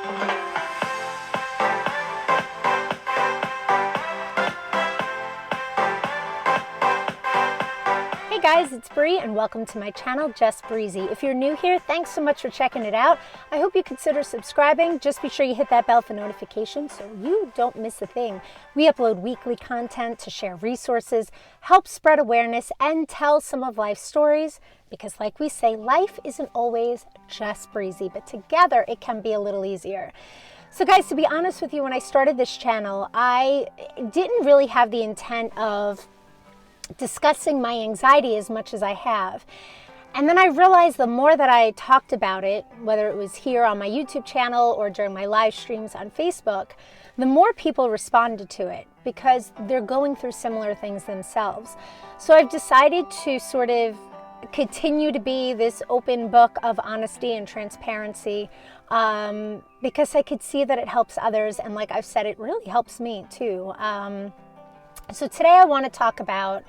Hey guys, it's Bree and welcome to my channel, Just Breezy. If you're new here, thanks so much for checking it out. I hope you consider subscribing. Just be sure you hit that bell for notifications so you don't miss a thing. We upload weekly content to share resources, help spread awareness, and tell some of life's stories. Because like we say, life isn't always just breezy, but together it can be a little easier. So guys, to be honest with you, when I started this channel, I didn't really have the intent of discussing my anxiety as much as I have. And then I realized the more that I talked about it, whether it was here on my YouTube channel or during my live streams on Facebook, the more people responded to it because they're going through similar things themselves. So I've decided to sort of continue to be this open book of honesty and transparency because I could see that it helps others. And like I've said, it really helps me too. So today I want to talk about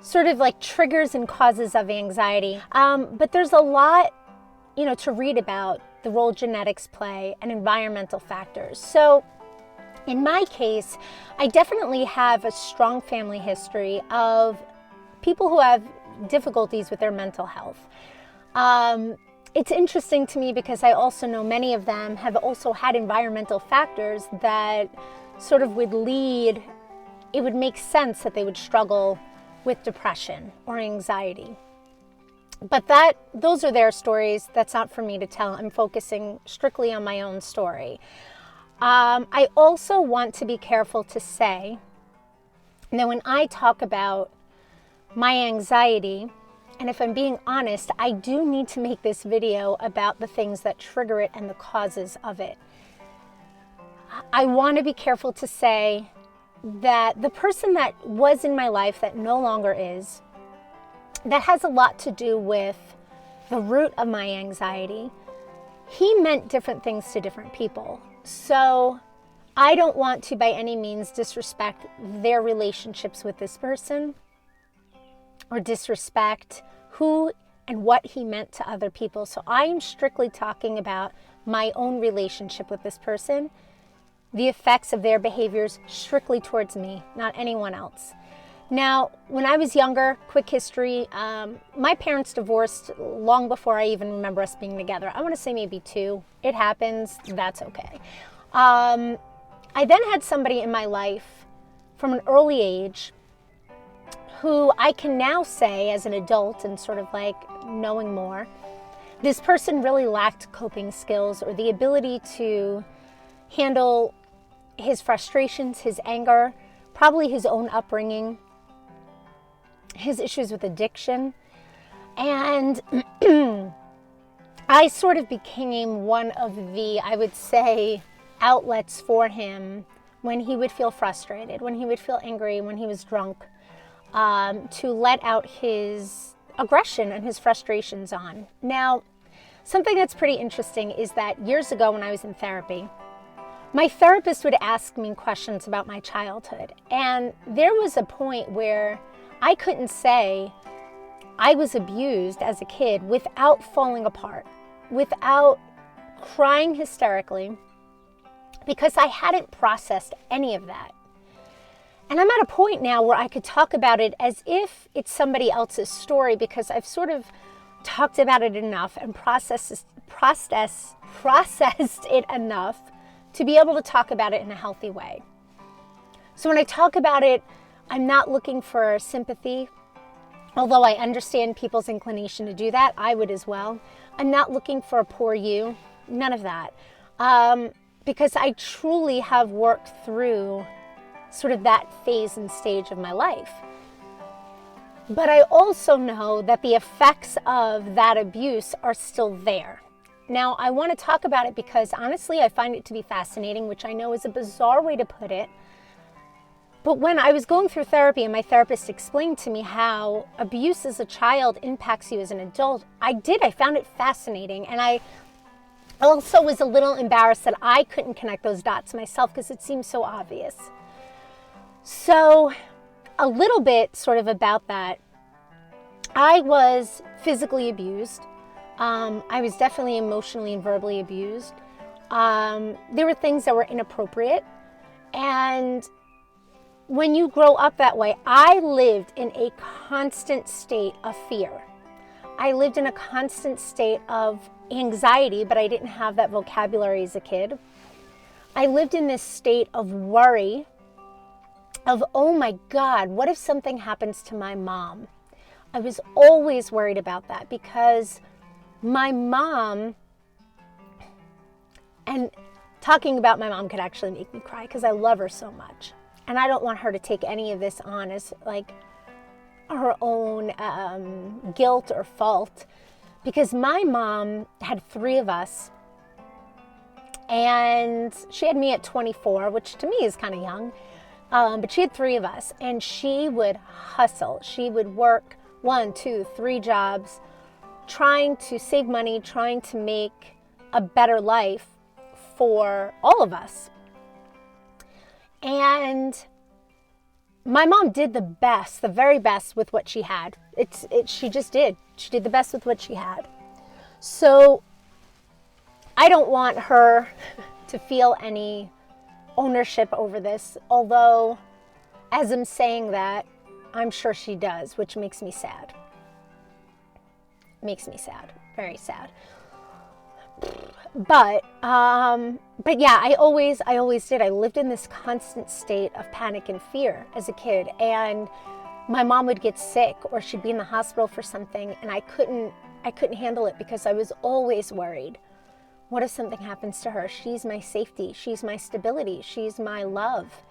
sort of like triggers and causes of anxiety. But there's a lot, to read about the role genetics play and environmental factors. So in my case, I definitely have a strong family history of people who have difficulties with their mental health. It's interesting to me because I also know many of them have also had environmental factors that sort of would lead. It would make sense that they would struggle with depression or anxiety. But those are their stories. That's not for me to tell. I'm focusing strictly on my own story. I also want to be careful to say that when I talk about my anxiety, and if I'm being honest, I do need to make this video about the things that trigger it and the causes of it. I want to be careful to say that the person that was in my life that no longer is, that has a lot to do with the root of my anxiety. He meant different things to different people. So I don't want to by any means disrespect their relationships with this person or disrespect who and what he meant to other people. So I am strictly talking about my own relationship with this person, the effects of their behaviors strictly towards me, not anyone else. Now, when I was younger, quick history, my parents divorced long before I even remember us being together. I want to say maybe 2. It happens. That's okay. I then had somebody in my life from an early age who I can now say as an adult and sort of like knowing more, this person really lacked coping skills or the ability to handle his frustrations, his anger, probably his own upbringing, his issues with addiction. And I sort of became one of the, I would say, outlets for him when he would feel frustrated, when he would feel angry, when he was drunk, to let out his aggression and his frustrations on. Now, something that's pretty interesting is that years ago when I was in therapy, my therapist would ask me questions about my childhood. And there was a point where I couldn't say I was abused as a kid without falling apart, without crying hysterically, because I hadn't processed any of that. And I'm at a point now where I could talk about it as if it's somebody else's story because I've sort of talked about it enough and processed it enough to be able to talk about it in a healthy way. So when I talk about it, I'm not looking for sympathy, although I understand people's inclination to do that. I would as well. I'm not looking for a poor you, none of that, because I truly have worked through sort of that phase and stage of my life. But I also know that the effects of that abuse are still there. Now, I want to talk about it because honestly, I find it to be fascinating, which I know is a bizarre way to put it. But when I was going through therapy and my therapist explained to me how abuse as a child impacts you as an adult, I found it fascinating. And I also was a little embarrassed that I couldn't connect those dots myself because it seemed so obvious. So a little bit sort of about that. I was physically abused. I was definitely emotionally and verbally abused. There were things that were inappropriate. And when you grow up that way, I lived in a constant state of fear. I lived in a constant state of anxiety, but I didn't have that vocabulary as a kid. I lived in this state of worry of, oh my God, what if something happens to my mom? I was always worried about that because my mom, and talking about my mom could actually make me cry because I love her so much. And I don't want her to take any of this on as like her own guilt or fault, because my mom had 3 of us, and she had me at 24, which to me is kind of young, but she had 3 of us, and she would hustle. She would work 1, 2, 3 jobs, trying to save money, trying to make a better life for all of us. And my mom did the best, the very best with what she had. She just did. She did the best with what she had. So I don't want her to feel any ownership over this, although as I'm saying that, I'm sure she does, which makes me sad. Makes me sad, very sad. But yeah, I always did. I lived in this constant state of panic and fear as a kid. And my mom would get sick or she'd be in the hospital for something, and I couldn't handle it because I was always worried. What if something happens to her? She's my safety. She's my stability. She's my love.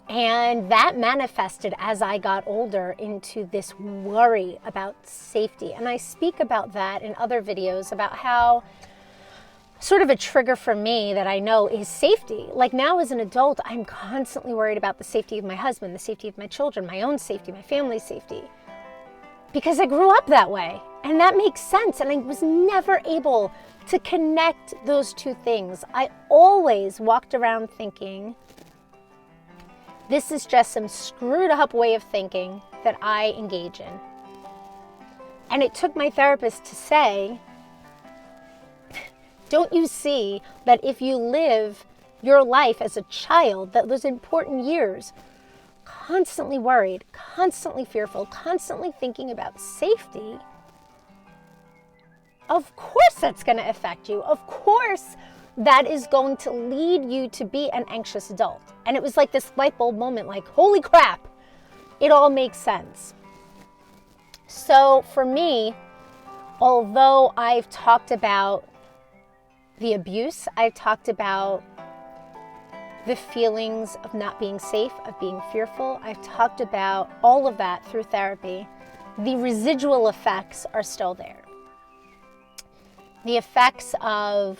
And that manifested as I got older into this worry about safety. And I speak about that in other videos about how sort of a trigger for me that I know is safety. Like now as an adult, I'm constantly worried about the safety of my husband, the safety of my children, my own safety, my family's safety. Because I grew up that way. And that makes sense. And I was never able to connect those two things. I always walked around thinking, this is just some screwed up way of thinking that I engage in. And it took my therapist to say, don't you see that if you live your life as a child, that those important years, constantly worried, constantly fearful, constantly thinking about safety, of course that's going to affect you. Of course that is going to lead you to be an anxious adult. And it was like this light bulb moment, like, holy crap, it all makes sense. So for me, although I've talked about the abuse, I've talked about the feelings of not being safe, of being fearful, I've talked about all of that through therapy, the residual effects are still there. The effects of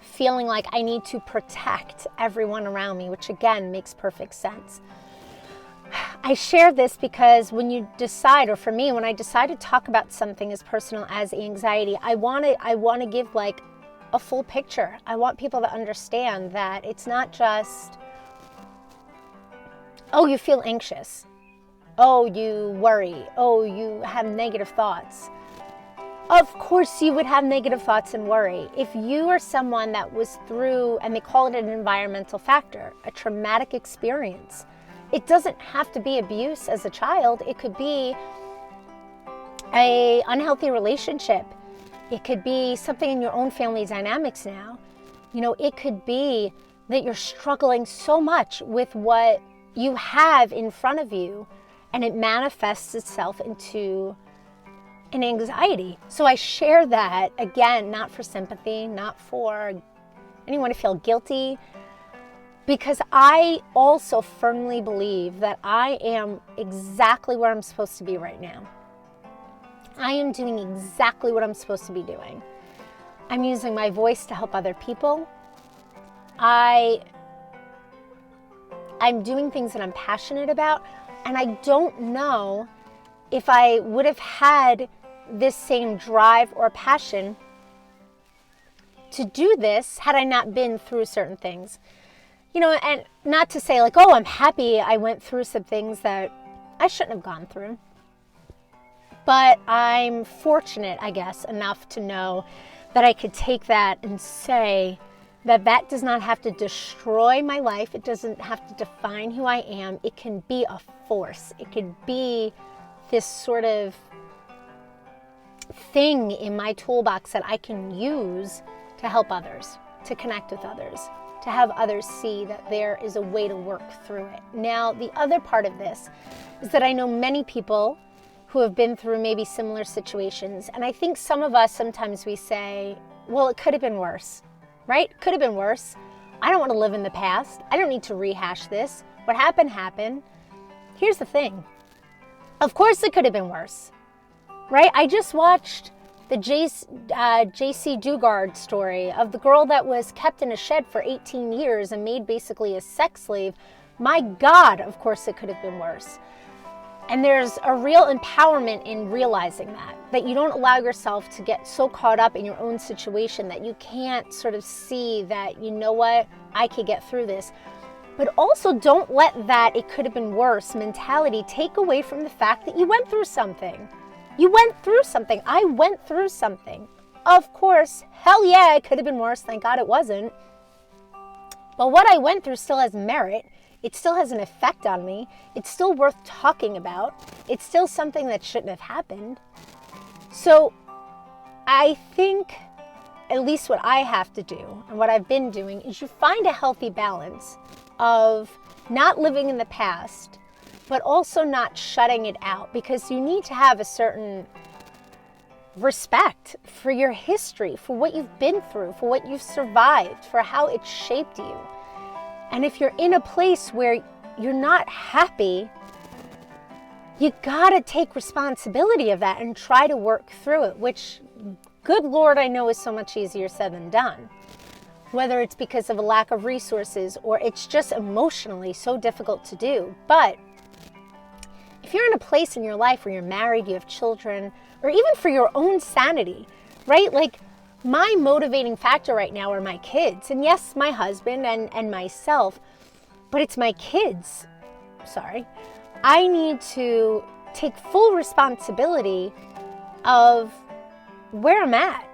feeling like I need to protect everyone around me, which again makes perfect sense. I share this because when you decide, or for me, when I decide to talk about something as personal as anxiety, I want to give like a full picture. I want people to understand that it's not just, oh, you feel anxious. Oh, you worry. Oh, you have negative thoughts. Of course you would have negative thoughts and worry. If you are someone that was through, and they call it an environmental factor, a traumatic experience, it doesn't have to be abuse as a child. It could be an unhealthy relationship. It could be something in your own family dynamics now. You know, it could be that you're struggling so much with what you have in front of you, and it manifests itself into an anxiety. So I share that, again, not for sympathy, not for anyone to feel guilty, because I also firmly believe that I am exactly where I'm supposed to be right now. I am doing exactly what I'm supposed to be doing. I'm using my voice to help other people. I'm doing things that I'm passionate about, and I don't know if I would have had this same drive or passion to do this had I not been through certain things. You know, and not to say like, oh, I'm happy I went through some things that I shouldn't have gone through. But I'm fortunate, I guess, enough to know that I could take that and say that that does not have to destroy my life. It doesn't have to define who I am. It can be a force. It could be this sort of thing in my toolbox that I can use to help others, to connect with others, to have others see that there is a way to work through it. Now, the other part of this is that I know many people who have been through maybe similar situations. And I think some of us, sometimes we say, well, it could have been worse, right? Could have been worse. I don't want to live in the past. I don't need to rehash this. What happened, happened. Here's the thing. Of course it could have been worse, right? I just watched the J.C. Dugard story of the girl that was kept in a shed for 18 years and made basically a sex slave. My God, of course it could have been worse. And there's a real empowerment in realizing that you don't allow yourself to get so caught up in your own situation that you can't sort of see that, you know what, I could get through this. But also don't let that it could have been worse mentality take away from the fact that you went through something. You went through something. I went through something. Of course, hell yeah, it could have been worse. Thank God it wasn't. But what I went through still has merit. It still has an effect on me. It's still worth talking about. It's still something that shouldn't have happened. So I think at least what I have to do and what I've been doing is you find a healthy balance of not living in the past, but also not shutting it out, because you need to have a certain respect for your history, for what you've been through, for what you've survived, for how it shaped you. And if you're in a place where you're not happy, you gotta take responsibility of that and try to work through it, which, good Lord, I know is so much easier said than done. Whether it's because of a lack of resources or it's just emotionally so difficult to do. But if you're in a place in your life where you're married, you have children, or even for your own sanity, right? Like, my motivating factor right now are my kids. And yes, my husband and myself, but it's my kids. Sorry. I need to take full responsibility of where I'm at,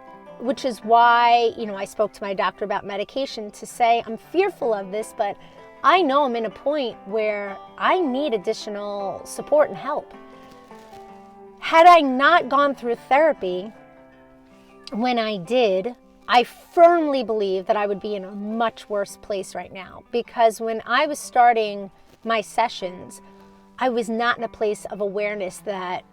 which is why, I spoke to my doctor about medication to say, I'm fearful of this, but I know I'm in a point where I need additional support and help. Had I not gone through therapy, when I did, I firmly believe that I would be in a much worse place right now, because when I was starting my sessions, I was not in a place of awareness that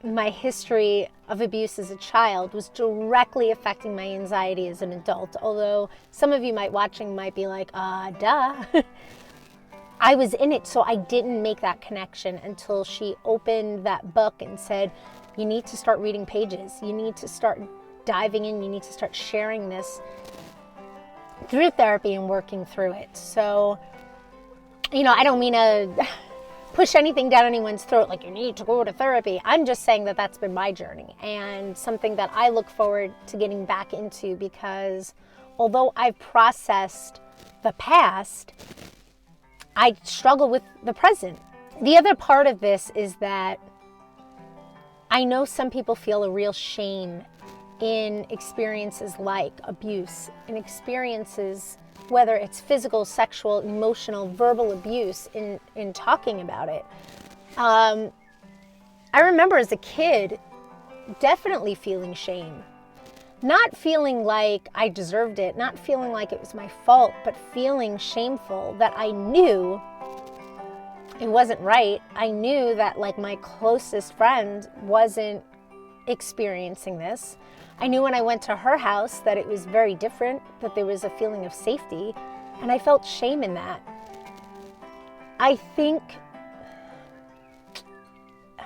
my history of abuse as a child was directly affecting my anxiety as an adult. Although some of you watching might be like, duh. I was in it, so I didn't make that connection until she opened that book and said, you need to start reading pages. You need to start diving in. You need to start sharing this through therapy and working through it. So, I don't mean to push anything down anyone's throat, like you need to go to therapy. I'm just saying that that's been my journey and something that I look forward to getting back into, because although I've processed the past, I struggle with the present. The other part of this is that I know some people feel a real shame in experiences like abuse, in experiences, whether it's physical, sexual, emotional, verbal abuse, in talking about it. I remember as a kid definitely feeling shame. Not feeling like I deserved it, not feeling like it was my fault, but feeling shameful that I knew it wasn't right. I knew that my closest friend wasn't experiencing this. I knew when I went to her house that it was very different, that there was a feeling of safety, and I felt shame in that. I think,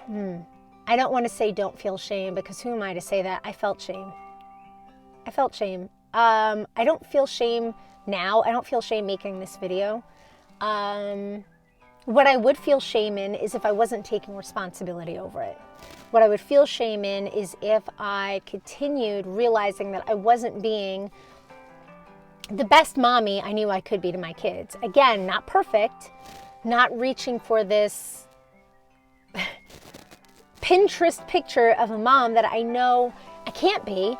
I don't want to say don't feel shame, because who am I to say that? I felt shame. I don't feel shame now. I don't feel shame making this video. What I would feel shame in is if I wasn't taking responsibility over it. What I would feel shame in is if I continued realizing that I wasn't being the best mommy I knew I could be to my kids. Again, not perfect, not reaching for this Pinterest picture of a mom that I know I can't be,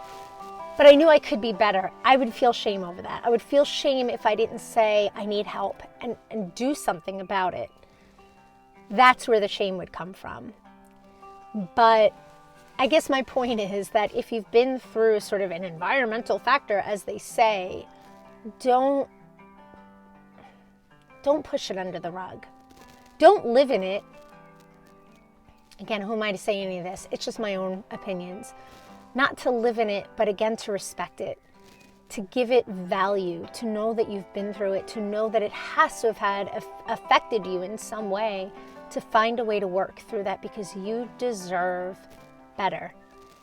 but I knew I could be better, I would feel shame over that. I would feel shame if I didn't say I need help and do something about it. That's where the shame would come from. But I guess my point is that if you've been through sort of an environmental factor, as they say, don't push it under the rug. Don't live in it. Again, who am I to say any of this? It's just my own opinions. Not to live in it, but again, to respect it, to give it value, to know that you've been through it, to know that it has to have had affected you in some way, to find a way to work through that, because you deserve better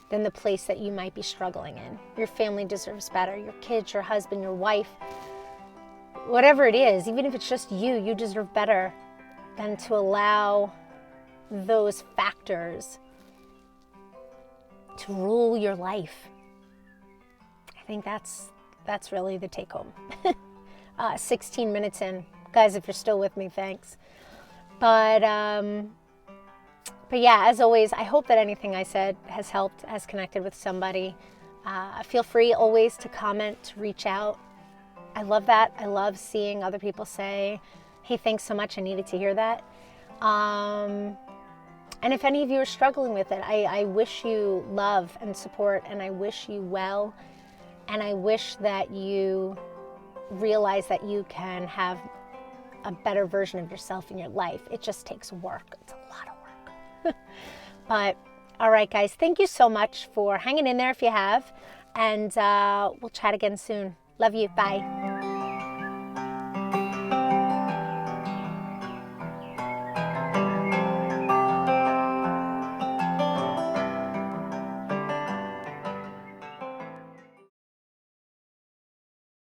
than the place that you might be struggling in. Your family deserves better. Your kids, your husband, your wife, whatever it is, even if it's just you deserve better than to allow those factors to rule your life. I think that's really the take home. 16 minutes in. Guys, if you're still with me, thanks. But yeah, as always, I hope that anything I said has helped, has connected with somebody. Feel free always to comment, to reach out. I love that. I love seeing other people say, hey, thanks so much. I needed to hear that. And if any of you are struggling with it, I wish you love and support, and I wish you well. And I wish that you realize that you can have a better version of yourself in your life. It just takes work. It's a lot of work. But all right, guys, thank you so much for hanging in there if you have. And we'll chat again soon. Love you. Bye.